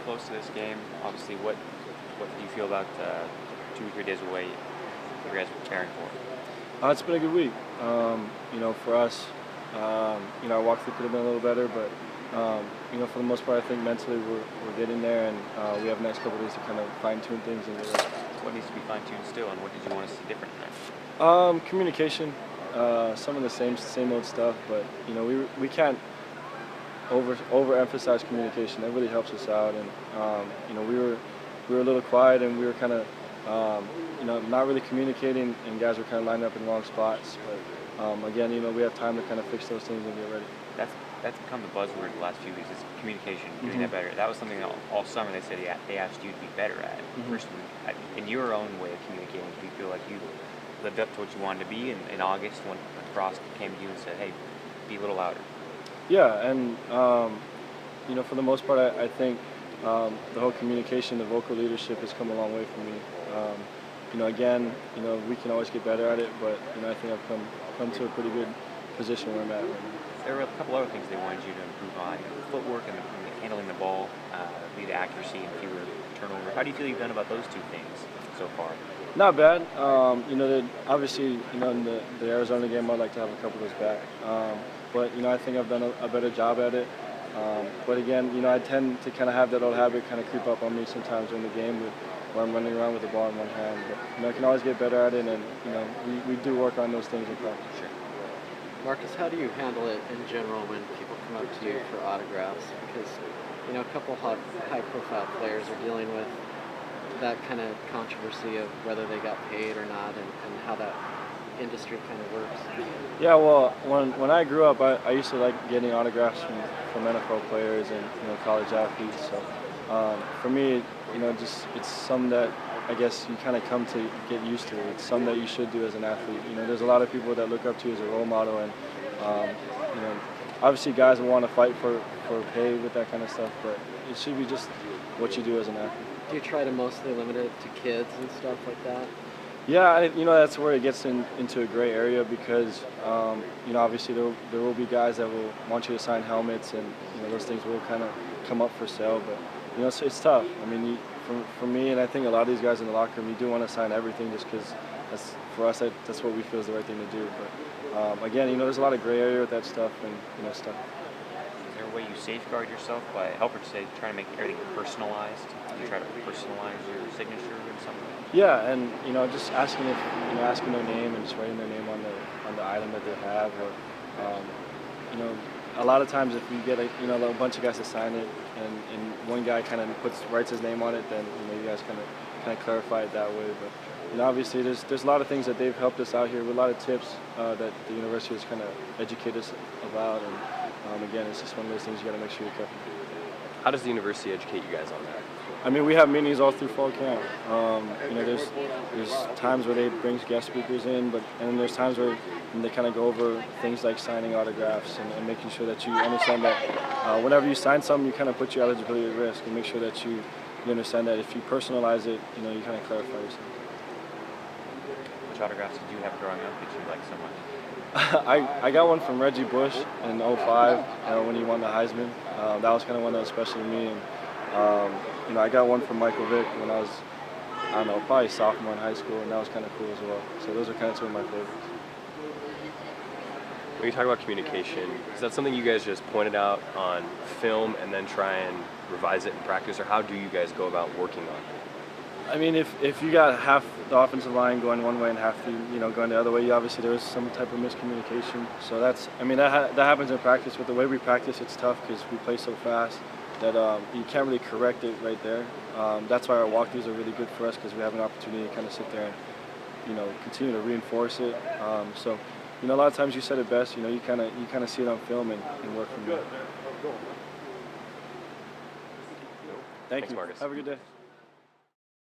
close to this game. Obviously, what do you feel about 2 or 3 days away? You guys are preparing for? It's been a good week. For us, our walkthrough could have been a little better, but for the most part, I think mentally we're getting there, and we have the next couple of days to kind of fine tune things and get ready. What needs to be fine tuned still, and what did you want to see different tonight? Communication, some of the same old stuff, but we can't overemphasize communication. That really helps us out, and we were a little quiet, and we were kind of not really communicating, and guys were kind of lined up in the wrong spots. But again, we have time to kind of fix those things and get ready. That's become the buzzword the last few weeks is communication, doing that better. That was something that all summer they said they asked you to be better at. Personally, in your own way of communicating, do you feel like you lived up to what you wanted to be in August when Frost came to you and said, hey, be a little louder? Yeah, and for the most part, I think the whole communication, the vocal leadership has come a long way for me. Again, we can always get better at it, but I think I've come to a pretty good position where I'm at right now. There were a couple other things they wanted you to improve on: footwork and handling the ball, lead accuracy, and fewer turnovers. How do you feel you've done about those 2 things so far? Not bad. Obviously, in the Arizona game, I'd like to have a couple of those back. But I think I've done a better job at it. But again, I tend to kind of have that old habit kind of creep up on me sometimes during the game where I'm running around with the ball in one hand. But I can always get better at it, and we do work on those things in practice. Sure. Marcus, how do you handle it in general when people come up to you for autographs? Because a couple high-profile players are dealing with that kind of controversy of whether they got paid or not, and how that industry kind of works. Yeah, well, when I grew up, I used to like getting autographs from NFL players and college athletes. So for me, it's something that I guess you kind of come to get used to. It's something that you should do as an athlete. There's a lot of people that look up to you as a role model, and obviously guys will want to fight for pay with that kind of stuff, but it should be just what you do as an athlete. Do you try to mostly limit it to kids and stuff like that? Yeah, that's where it gets into a gray area because, obviously there will be guys that will want you to sign helmets, and those things will kind of come up for sale. But it's tough. I mean, for me, and I think a lot of these guys in the locker room, you do want to sign everything just because for us that's what we feel is the right thing to do. But again, there's a lot of gray area with that stuff, and stuff. Is there a way you safeguard yourself by trying to make everything personalized? Do you try to personalize your signature in some way? Yeah, and just asking their name and just writing their name on the item that they have, or a lot of times if you get a bunch of guys to sign it, and one guy kind of writes his name on it, then you guys kind of clarify it that way. But obviously there's a lot of things that they've helped us out here with, a lot of tips that the university has kind of educated us about, and again, it's just one of those things you got to make sure you're careful. How does the university educate you guys on that? I mean, we have meetings all through fall camp. There's times where they bring guest speakers in, and then there's times where they kind of go over things like signing autographs and making sure that you understand that whenever you sign something, you kind of put your eligibility at risk, and make sure that you understand that if you personalize it, you kind of clarify yourself. Which autographs did you have growing up that you liked so much? I got one from Reggie Bush in '05 when he won the Heisman. That was kind of one that was special to me. And I got one from Michael Vick when I was, probably sophomore in high school, and that was kind of cool as well. So those are kind of 2 of my favorites. When you talk about communication, is that something you guys just pointed out on film and then try and revise it in practice, or how do you guys go about working on it? I mean, if you got half the offensive line going one way and half going the other way, obviously there was some type of miscommunication. So that happens in practice. But the way we practice, it's tough because we play so fast that you can't really correct it right there. That's why our walkthroughs are really good for us, because we have an opportunity to kind of sit there and continue to reinforce it. So a lot of times you said it best. You kind of see it on film and work from there. Thanks, Marcus. Have a good day.